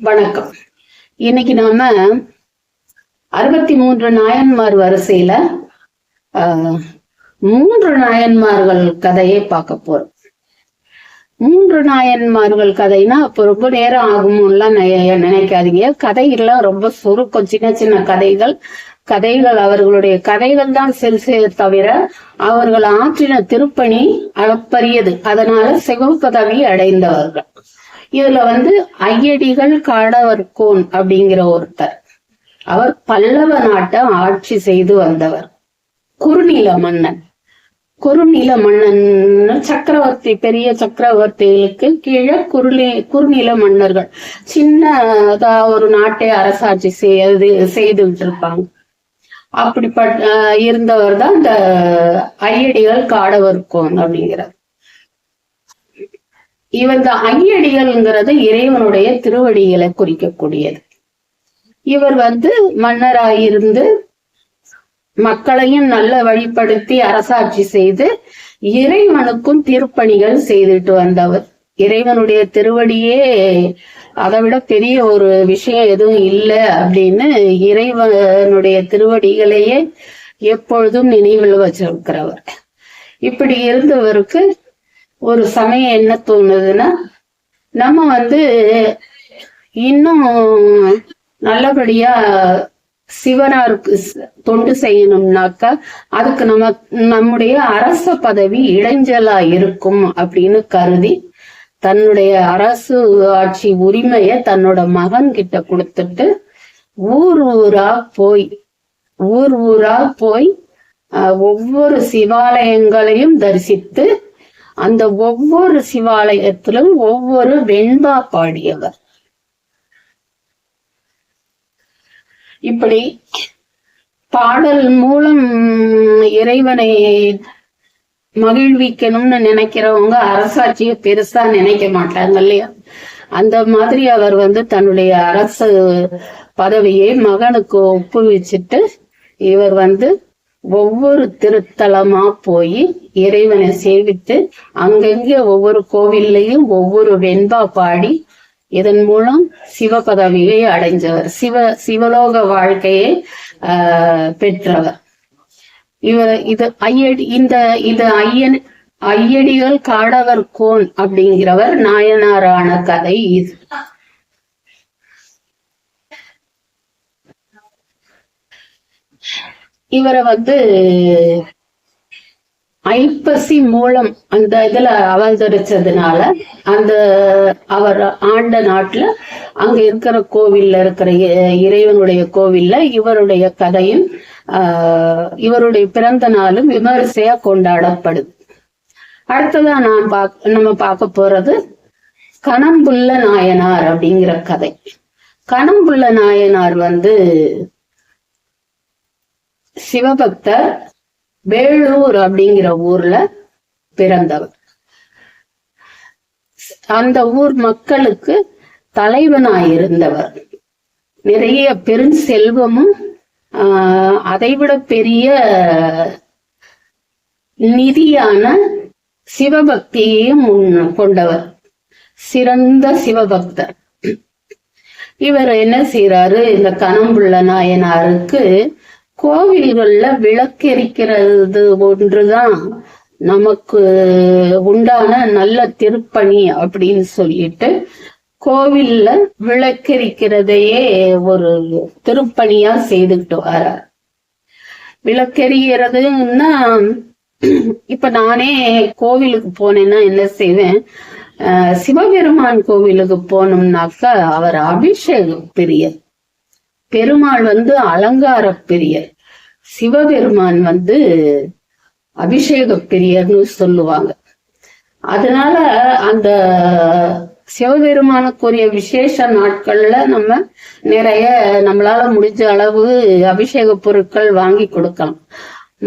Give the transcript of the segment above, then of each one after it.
வணக்கம். இன்னைக்கு நாம 63 நாயன்மார் வரிசையில 3 நாயன்மார்கள் கதையை பார்க்க போறோம். 3 நாயன்மார்கள் கதைனா அப்ப ரொம்ப நேரம் ஆகும்லாம் நினைக்காதீங்க. கதைகள்லாம் ரொம்ப சுருக்கம், சின்ன சின்ன கதைகள் அவர்களுடைய கதைகள் தான் செல்சே தவிர அவர்கள் ஆற்றின திருப்பணி அளப்பரியது. அதனால சிவபதவி அடைந்தவர்கள். இதுல ஐயடிகள் காடவர்கோன் அப்படிங்கிற ஒருத்தர். அவர் பல்லவ நாட்டை ஆட்சி செய்து வந்தவர். குறுநில மன்னன் சக்கரவர்த்தி, பெரிய சக்கரவர்த்திகளுக்கு கீழே குறுநில மன்னர்கள் சின்னதா ஒரு நாட்டை அரசாட்சி செய்துட்டு இருப்பாங்க. அப்படிப்பட்ட இருந்தவர் தான் இந்த ஐயடிகள் காடவர்கோன் அப்படிங்கிறார். இந்த ஐயடிகள்ங்கிறது இறைவனுடைய திருவடிகளை குறிக்கக்கூடியது. இவர் மன்னராயிருந்து மக்களையும் நல்ல வழிப்படுத்தி அரசாட்சி செய்து இறைவனுக்கும் திருப்பணிகள் செய்துட்டு வந்தவர். இறைவனுடைய திருவடியே அதை விட பெரிய ஒரு விஷயம் எதுவும் இல்லை அப்படின்னு இறைவனுடைய திருவடிகளையே எப்பொழுதும் நினைவில் வச்சிருக்கிறவர். இப்படி இருந்தவருக்கு ஒரு சமயம் என்ன தோணுதுன்னா, நம்ம இன்னும் நல்லபடியா சிவனாருக்கு தொண்டு செய்யணும்னாக்கா அதுக்கு நம்முடைய அரச பதவி இடைஞ்சலா இருக்கும் அப்படின்னு கருதி தன்னுடைய அரசு ஆட்சி உரிமைய தன்னோட மகன் கிட்ட கொடுத்துட்டு ஊர் ஊரா போய் ஒவ்வொரு சிவாலயங்களையும் தரிசித்து அந்த ஒவ்வொரு சிவாலயத்திலும் ஒவ்வொரு வெண்பா பாடியவர். இப்படி பாடல் மூலம் இறைவனை மகிழ்விக்கணும்னு நினைக்கிறவங்க அரசாட்சியை பெருசா நினைக்க மாட்டாங்க இல்லையா? அந்த மாதிரி அவர் தன்னுடைய அரசு பதவியை மகனுக்கு ஒப்புவிச்சுட்டு இவர் ஒவ்வொரு திருத்தலமா போய் இறைவனை சேவித்து அங்கங்க ஒவ்வொரு கோவில்லையும் ஒவ்வொரு வெண்பா பாடி இதன் மூலம் சிவ பதவியை அடைஞ்சவர், சிவலோக வாழ்க்கையை பெற்றவர். ஐயடிகள் காடவர்கோன் அப்படிங்கிறவர் நாயனாரான கதை இது. இவரை ஐப்பசி மூலம் அந்த இதுல அவதரிச்சதுனால அவர் ஆண்ட நாட்டுல அங்க இருக்கிற கோவில்ல இருக்கிற இறைவனுடைய கோவில்ல இவருடைய கதையும் இவருடைய பிறந்த நாளும் விமரிசையா கொண்டாடப்படுது. அடுத்ததான் நம்ம பார்க்க போறது கணம்புள்ள நாயனார் அப்படிங்கிற கதை. கணம்புள்ள நாயனார் சிவபக்தர், வேளூர் அப்படிங்கிற ஊர்ல பிறந்தவர். அந்த ஊர் மக்களுக்கு தலைவனாயிருந்தவர். நிறைய பெருஞ்செல்வமும் அதைவிட பெரிய நிதியான சிவபக்தியையும் கொண்டவர். சிறந்த சிவபக்தர். இவர் என்ன செய்யறாரு, இந்த கணம்புள்ள நாயனாருக்கு கோவில்கள்ல விளக்கெரிக்கிறது ஒன்றுதான் நமக்கு உண்டான நல்ல திருப்பணி அப்படின்னு சொல்லிட்டு கோவில்ல விளக்கெரிக்கிறதையே ஒரு திருப்பணியா செய்துட்டு வர. விளக்கெரிகிறதுன்னா இப்ப நானே கோவிலுக்கு போனேன்னா என்ன செய்வேன், சிவபெருமான் கோவிலுக்கு போனோம்னாக்கா அவர் அபிஷேக பிரியர், பெருமாள் அலங்கார பிரியர், சிவபெருமான் அபிஷேக பிரியர்னு சொல்லுவாங்க. அதனால அந்த சிவபெருமானுக்குரிய விசேஷ நாட்கள்ல நம்ம நிறைய நம்மளால முடிஞ்ச அளவு அபிஷேக பொருட்கள் வாங்கி கொடுக்கலாம்.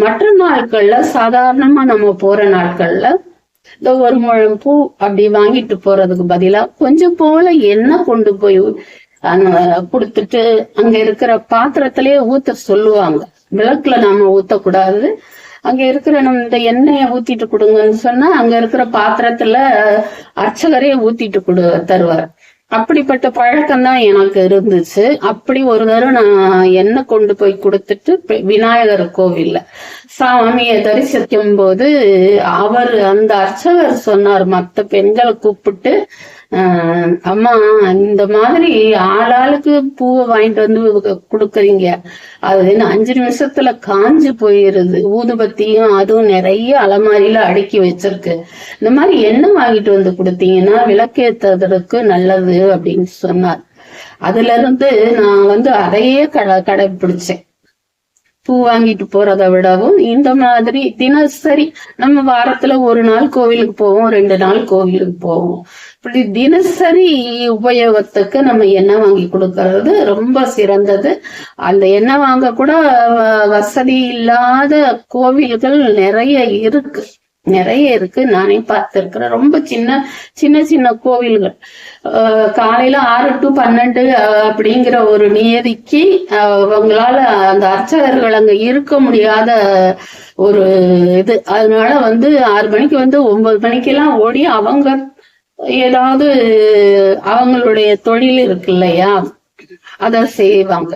மற்ற நாட்கள்ல சாதாரணமா நம்ம போற நாட்கள்ல இந்த ஒரு முழம் பூ அப்படி வாங்கிட்டு போறதுக்கு பதிலா கொஞ்சம் போல எண்ணெய் கொண்டு போய் கொடுத்துட்டு அங்க இருக்கிற பாத்திரத்திலேயே ஊத்த சொல்லுவாங்க. விளக்குல நாம ஊத்தக்கூடாது, அங்க இருக்கிற நம்ம இந்த எண்ணெயை ஊத்திட்டு கொடுங்கன்னு சொன்னா அங்க இருக்கிற பாத்திரத்துல அர்ச்சகரே ஊத்திட்டு தருவார். அப்படிப்பட்ட பழக்கம் தான் எனக்கு இருந்துச்சு. அப்படி ஒரு தடவை நான் எண்ணெய் கொண்டு போய் கொடுத்துட்டு விநாயகர் கோவில்ல சாமியை தரிசிக்கும் போது அவர் அந்த அர்ச்சகர் சொன்னார், மத்த பெண்களை கூப்பிட்டு, அம்மா இந்த மாதிரி ஆளாளுக்கு பூவை வாங்கிட்டு வந்து கொடுக்குறீங்க, அது 5 நிமிஷத்துல காஞ்சு போயிருது, ஊதுபத்தியும் அதுவும் நிறைய அலமாரியில அடுக்கி வச்சிருக்கு, இந்த மாதிரி எண்ணெய் வாங்கிட்டு வந்து கொடுத்தீங்கன்னா விளக்கேற்றுறதுக்கு நல்லது அப்படின்னு சொன்னார். அதுல இருந்து நான் வந்து அதையே கடைபிடிச்சேன். பூ வாங்கிட்டு போறதை விடவும் இந்த மாதிரி தினசரி நம்ம வாரத்துல ஒரு நாள் கோவிலுக்கு போவோம், 2 நாள் கோவிலுக்கு போவோம், இப்படி தினசரி உபயோகத்துக்கு நம்ம எண்ணெய் வாங்கி கொடுக்கறது ரொம்ப சிறந்தது. அந்த எண்ணெய் வாங்க கூட வசதி இல்லாத கோவில்கள் நிறைய இருக்கு. நானே பார்த்திருக்கிறேன். ரொம்ப சின்ன சின்ன கோவில்கள், காலையில 6 to 12 அப்படிங்கிற ஒரு நியதிக்கு அவங்களால அந்த அர்ச்சகர்கள் அங்க இருக்க முடியாத ஒரு இது. அதனால வந்து 6 மணிக்கு வந்து 9 மணிக்கெல்லாம் ஓடி அவங்க ஏதாவது அவங்களுடைய தொழில் இருக்கு இல்லையா, அத செய்யறாங்க.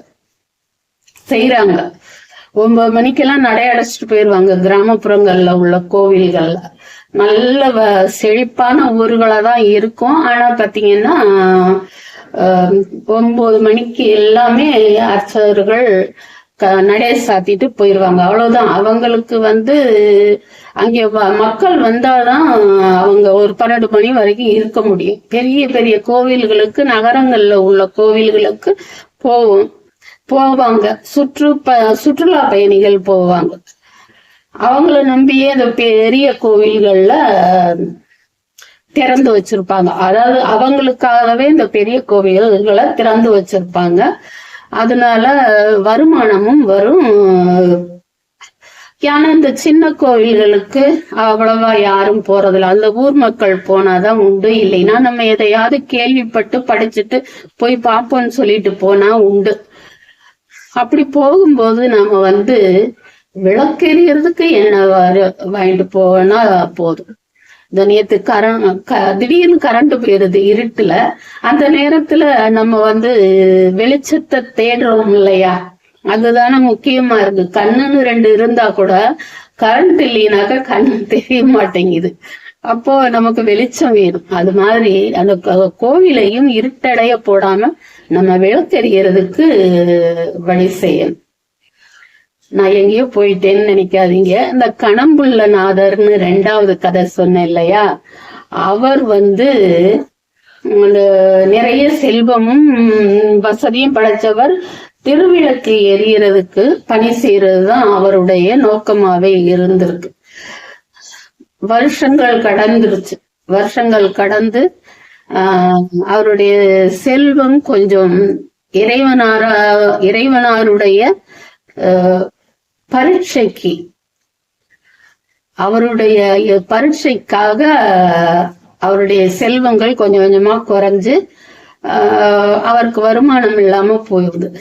9 மணிக்கெல்லாம் நடை அடைச்சிட்டு போயிருவாங்க. கிராமப்புறங்கள்ல உள்ள கோவில்கள்ல நல்ல செழிப்பான ஊர்களா தான் இருக்கும். ஆனா பாத்தீங்கன்னா 9 மணிக்கு எல்லாமே அர்ச்சகர்கள் நடை சாத்திட்டு போயிருவாங்க. அவ்வளவுதான். அவங்களுக்கு வந்து அங்கே மக்கள் வந்தாதான் அவங்க ஒரு 12 மணி வரைக்கும் இருக்க முடியும். பெரிய பெரிய கோவில்களுக்கு, நகரங்கள்ல உள்ள கோவில்களுக்கு போவாங்க. சுற்றுலா பயணிகள் போவாங்க. அவங்கள நம்பியே இந்த பெரிய கோவில்கள்ல திறந்து வச்சிருப்பாங்க. அதாவது அவங்களுக்காகவே இந்த பெரிய கோவில்களை திறந்து வச்சிருப்பாங்க. அதனால வருமானமும் வரும். ஏன்னா இந்த சின்ன கோவில்களுக்கு அவ்வளவா யாரும் போறதில்ல. அந்த ஊர் மக்கள் போனாதான் உண்டு. இல்லைன்னா நம்ம எதையாவது கேள்விப்பட்டு படிச்சுட்டு போய் பார்ப்போம்னு சொல்லிட்டு போனா உண்டு. அப்படி போகும்போது நாம வந்து விளக்கெறியறதுக்கு எண்ணெய் வாங்கிட்டு போனா போதும். இந்த நேத்து திடீர்னு கரண்ட் போயிருது இருட்டுல. அந்த நேரத்துல நம்ம வந்து வெளிச்சத்தை தேடுறோம் இல்லையா, அதுதானே முக்கியமா இருக்கு. கண்ணுன்னு 2 இருந்தா கூட கரண்ட் இல்லைனாக்கா கண்ணு தெரிய மாட்டேங்குது. அப்போ நமக்கு வெளிச்சம் வேணும். அது மாதிரி அந்த கோவிலையும் இருட்டடைய போடாம நம்ம விளக்கெறியறதுக்கு வழி செய்யணும். நான் எங்கேயோ போயிட்டேன்னு நினைக்காதீங்க. இந்த கணம்புள்ள நாதர்னு 2வது கதை சொன்னேன் இல்லையா, அவர் வந்து நிறைய செல்வமும் வசதியும் படைச்சவர். திருவிளக்கு எரியறதுக்கு பணி செய்யறதுதான் அவருடைய நோக்கமாவே இருந்திருக்கு. வருஷங்கள் கடந்து அவருடைய செல்வம் கொஞ்சம் இறைவனாருடைய பரீட்சைக்காக அவருடைய செல்வங்கள் கொஞ்சம் கொஞ்சமா குறைஞ்சு அவருக்கு வருமானம் இல்லாம போயிடுது.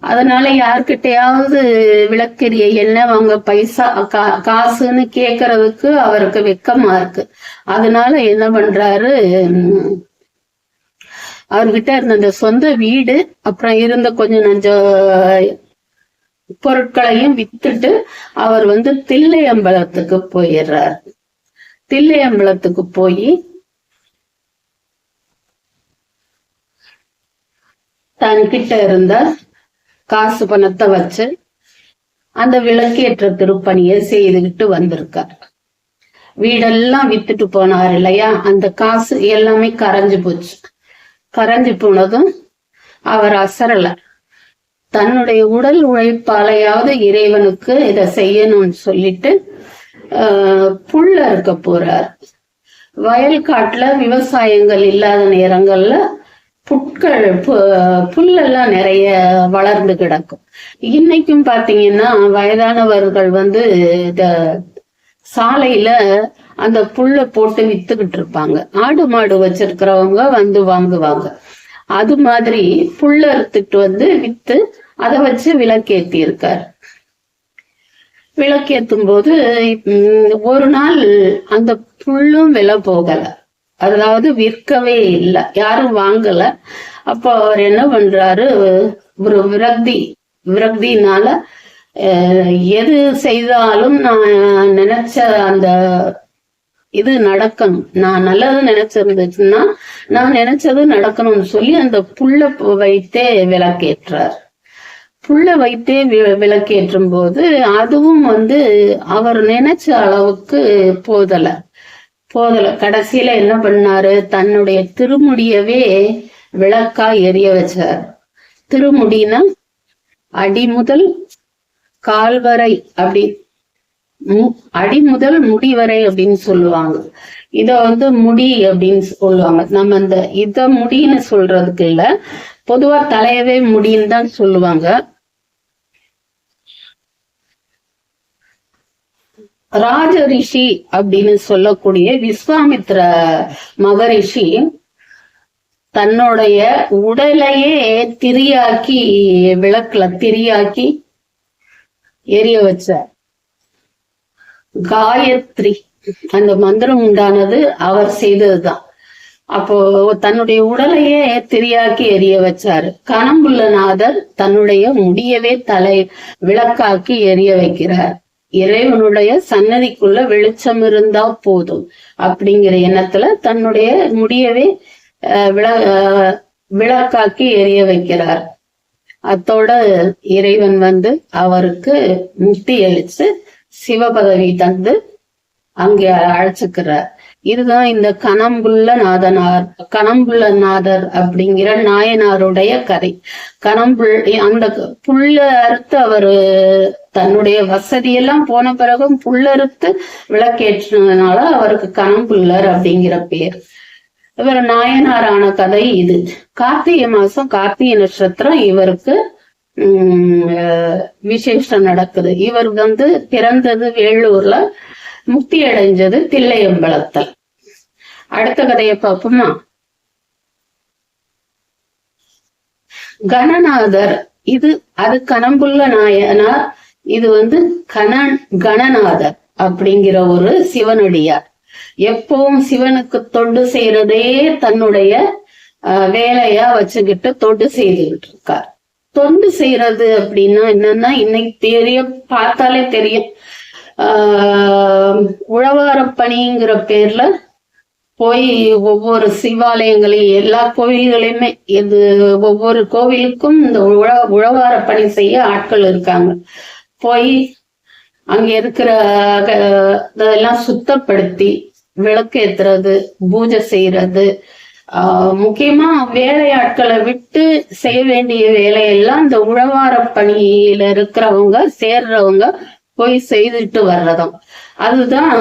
அதனால யார்கிட்டயாவது விளக்கெரிய எண்ணெய் வாங்க பைசா காசுன்னு கேக்குறதுக்கு அவருக்கு வெக்கமா இருக்கு. அதனால என்ன பண்றாரு, அவர்கிட்ட இருந்த அந்த சொந்த வீடு அப்புறம் இருந்த கொஞ்சம் நஞ்ச பொருட்களையும் வித்துட்டு அவர் வந்து தில்லையம்பலத்துக்கு போயிடுறார். தில்லையம்பலத்துக்கு போய் தன்கிட்ட இருந்த காசு பணத்தை வச்சு அந்த விளக்கேற்ற திருப்பணியை செய்துகிட்டு வந்திருக்கார். வீடெல்லாம் வித்துட்டு போனார் இல்லையா, அந்த காசு எல்லாமே கரைஞ்சு போச்சு. கரைஞ்சு போனதும் அவர் அசரல. தன்னுடைய உடல் உழைப்பாலையாவது இறைவனுக்கு இதை செய்யணும்னு சொல்லிட்டு புல்ல இருக்க போறார். வயல் காட்டுல விவசாயங்கள் இல்லாத நேரங்கள்ல புல்லெல்லாம் நிறைய வளர்ந்து கிடக்கும். இன்னைக்கும் பாத்தீங்கன்னா வயதானவர்கள் வந்து இந்த சாலையில அந்த புல்ல போட்டு வித்துக்கிட்டு இருப்பாங்க. ஆடு மாடு வச்சிருக்கிறவங்க வந்து வாங்குவாங்க. அது மாதிரி புல்ல அறுத்துட்டு வந்து வித்து அதை வச்சு விளக்கேத்தி இருக்காரு. விளக்கேற்றும் போது ஒரு நாள் அந்த புல்லும் விலை போகல. அதாவது விற்கவே இல்லை, யாரும் வாங்கல. அப்போ அவர் என்ன பண்றாரு, ஒரு விரக்தினால எது செய்தாலும் நான் நினைச்ச அந்த இது நடக்கணும், நான் நல்லது நினைச்சிருந்துச்சுன்னா நான் நினைச்சது நடக்கணும்னு சொல்லி அந்த புல்ல வைத்தே விளக்கேற்றார். புல்ல வைத்தே விளக்கேற்றும் போது அதுவும் அவர் நினைச்ச அளவுக்கு போதல. கடைசியில என்ன பண்ணாரு, தன்னுடைய திருமுடியவே விளக்கா எரிய வச்சார். திருமுடினா அடி முதல் கால் வரை, அப்படி அடி முதல் முடி வரை அப்படின்னு சொல்லுவாங்க. இத முடி அப்படின்னு சொல்லுவாங்க. நம்ம இத முடின்னு சொல்றதுக்கு இல்ல, பொதுவா தலையவே முடின்னு தான் சொல்லுவாங்க. ராஜ ரிஷி அப்படின்னு சொல்லக்கூடிய விஸ்வாமித்ர மகரிஷி தன்னுடைய உடலையே விளக்குல திரியாக்கி எரிய வச்ச காயத்ரி அந்த மந்திரம் உண்டானது அவர் செய்ததுதான். அப்போ தன்னுடைய உடலையே திரியாக்கி எரிய வச்சாரு. கணம்புள்ளநாதர் தன்னுடைய முடியவே விளக்காக்கி எரிய வைக்கிறார். இறைவனுடைய சன்னதிக்குள்ள வெளிச்சம் இருந்தா போதும் அப்படிங்கிற எண்ணத்துல தன்னுடைய முடியவே விளக்காக்கி எரிய வைக்கிறார். அத்தோட இறைவன் அவருக்கு முக்தி அளிச்சு சிவபதவி தந்து அங்கே அழைச்சுக்கிறார். இதுதான் இந்த கணம்புள்ளநாதர் அப்படிங்கிற நாயனாருடைய கதை. அந்த புல்ல அறுத்து அவரு தன்னுடைய வசதியெல்லாம் போன பிறகும் புல்லறுத்து விளக்கேற்றினதுனால அவருக்கு கணம்புள்ளர் அப்படிங்கிற பேர். இவர் நாயனாரான கதை இது. கார்த்திகை மாசம் கார்த்திகை நட்சத்திரம் இவருக்கு விசேஷம் நடக்குது. இவர் பிறந்தது வேலூர்ல, முக்தி அடைஞ்சது தில்லையம்பலத்தில். அடுத்த கதையை பார்ப்போமா? கணநாதர், அது கணம்புள்ள நாயனார். இது கணநாதர் அப்படிங்கிற ஒரு சிவனடியார். எப்பவும் சிவனுக்கு தொண்டு செய்யறதே தன்னுடைய வேலையா வச்சுக்கிட்டு தொண்டு செய்துகிட்டு இருக்கார். தொண்டு செய்யறது அப்படின்னா என்னன்னா, இன்னைக்கு பார்த்தாலே தெரியும். உழவார பணிங்கிற பேர்ல போய் ஒவ்வொரு சிவாலயங்களையும் எல்லா கோவில்களையுமே ஒவ்வொரு கோவிலுக்கும் இந்த உழவார பணி செய்ய ஆட்கள் இருக்காங்க. போய் அங்க இருக்கிற இதெல்லாம் சுத்தப்படுத்தி விளக்கேத்துறது, பூஜை செய்யறது, முக்கியமா வேலையாட்களை விட்டு செய்ய வேண்டிய வேலையெல்லாம் இந்த உழவார பணியில இருக்கிறவங்க சேர்றவங்க போய் செய்துட்டு வர்றதும் அதுதான்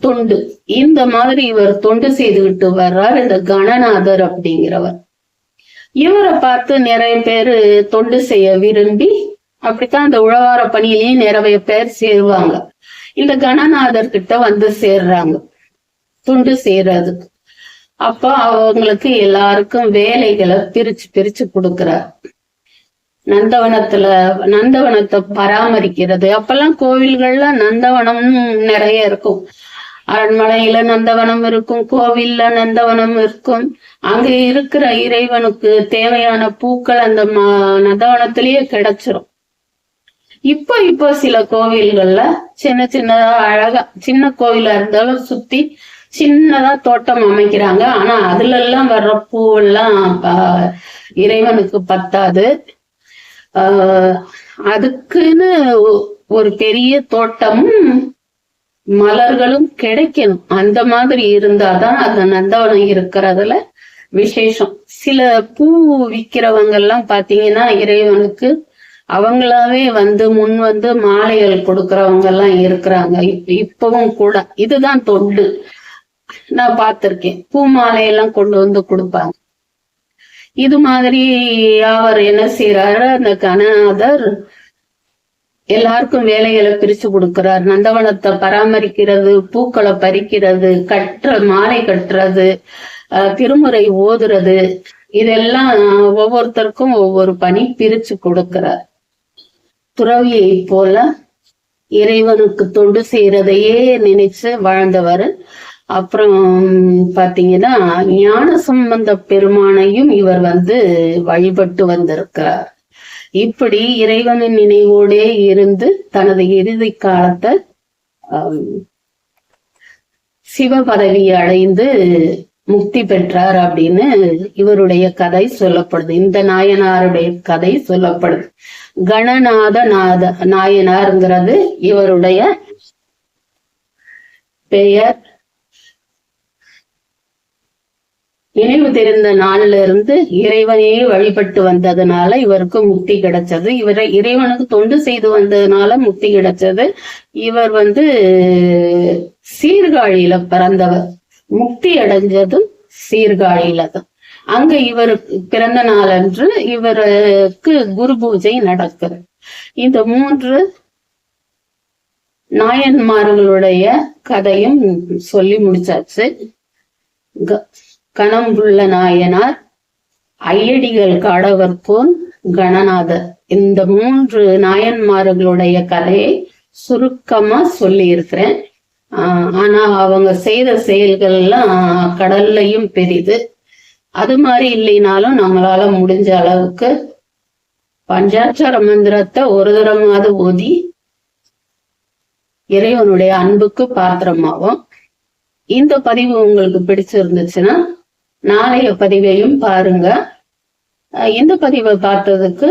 தொண்டு. இந்த மாதிரி இவர் தொண்டு செய்துகிட்டு வர்றார் இந்த கணநாதர் அப்படிங்கிறவர். இவரை பார்த்து நிறைய பேரு தொண்டு செய்ய விரும்பி அப்படித்தான் இந்த உழவார பணியிலையும் நிறைய பேர் சேருவாங்க. இந்த கணநாதர் கிட்ட சேர்றாங்க தொண்டு செய்யறதுக்கு. அப்ப அவங்களுக்கு எல்லாருக்கும் வேலைகளை பிரிச்சு கொடுக்கிறார். நந்தவனத்தை பராமரிக்கிறது. அப்பெல்லாம் கோவில்கள்ல நந்தவனம் நிறைய இருக்கும். அரண்மனையில நந்தவனம் இருக்கும், கோவில்ல நந்தவனம் இருக்கும். அங்க இருக்கிற இறைவனுக்கு தேவையான பூக்கள் அந்த நந்தவனத்திலேயே கிடைச்சிரும். இப்போ சில கோவில்கள்ல சின்னதா அழகா, சின்ன கோவிலா இருந்தாலும் சுத்தி சின்னதா தோட்டம் அமைக்கிறாங்க. ஆனா அதுல எல்லாம் வர்ற பூவெல்லாம் இறைவனுக்கு பத்தாது. அதுக்குன்னு ஒரு பெரிய தோட்டமும் மலர்களும் கிடைக்கணும். அந்த மாதிரி இருந்தாதான் அந்த நந்தவனம் இருக்கிறதுல விசேஷம். சில பூ விக்கிறவங்க எல்லாம் பாத்தீங்கன்னா இறைவனுக்கு அவங்களாவே முன் மாலைகள் கொடுக்கறவங்க எல்லாம் இருக்கிறாங்க. இப்பவும் கூட இதுதான் தொண்டு. நான் பார்த்திருக்கேன், பூ மாலையெல்லாம் கொண்டு கொடுப்பாங்க. இது மாதிரி அவர் என்ன செய்யறாரு, அந்த கணநாதர் எல்லாருக்கும் வேலைகளை பிரிச்சு கொடுக்கிறார். நந்தவனத்தை பராமரிக்கிறது, பூக்களை பறிக்கிறது, மாலை கட்டுறது, திருமுறை ஓதுறது, இதெல்லாம் ஒவ்வொருத்தருக்கும் ஒவ்வொரு பணி பிரிச்சு கொடுக்கிறார். துறவியை போல இறைவனுக்கு தொண்டு செய்யறதையே நினைச்சு வாழ்ந்தவர். அப்புறம் பாத்தீங்கன்னா ஞான சம்பந்த பெருமானையும் இவர் வழிபட்டு வந்திருக்கிறார். இப்படி இறைவனின் நினைவோடே இருந்து தனது இறுதி காலத்தை சிவ பதவியை அடைந்து முக்தி பெற்றார் அப்படின்னு இவருடைய கதை சொல்லப்படுது. இந்த நாயனாருடைய கதை சொல்லப்படுது. கணநாத நாயனாருங்கிறது இவருடைய பெயர். நினைவு தெரிந்த நாள்ல இருந்து இறைவனையே வழிபட்டு வந்ததுனால இவருக்கு முக்தி கிடைச்சது. இறைவனுக்கு தொண்டு செய்து வந்ததுனால முக்தி கிடைச்சது. இவர் சீர்காழியில பிறந்தவர். முக்தி அடைஞ்சதும் சீர்காழியில தான். அங்க இவருக்கு பிறந்த நாள் அன்று இவருக்கு குரு பூஜை நடக்குது. இந்த 3 நாயன்மார்களுடைய கதையும் சொல்லி முடிச்சாச்சு. கணம்புள்ள நாயனார், ஐயடிகள் காடவர்கோன், கணநாதர், இந்த 3 நாயன்மார்களுடைய கதையை சுருக்கமா சொல்லி இருக்கிறேன். ஆனா அவங்க செய்த செயல்கள் எல்லாம் கடல்லையும் பெரிது. அது மாதிரி இல்லைனாலும் நம்மளால முடிஞ்ச அளவுக்கு பஞ்சாட்சர மந்திரத்தை ஒரு தரமாவது ஓதி இறைவனுடைய அன்புக்கு பாத்திரமாகும். இந்த பதிவு உங்களுக்கு பிடிச்சிருந்துச்சுன்னா நாளைய பதிவையும் பாருங்க. இந்த பதிவை பார்த்ததுக்கு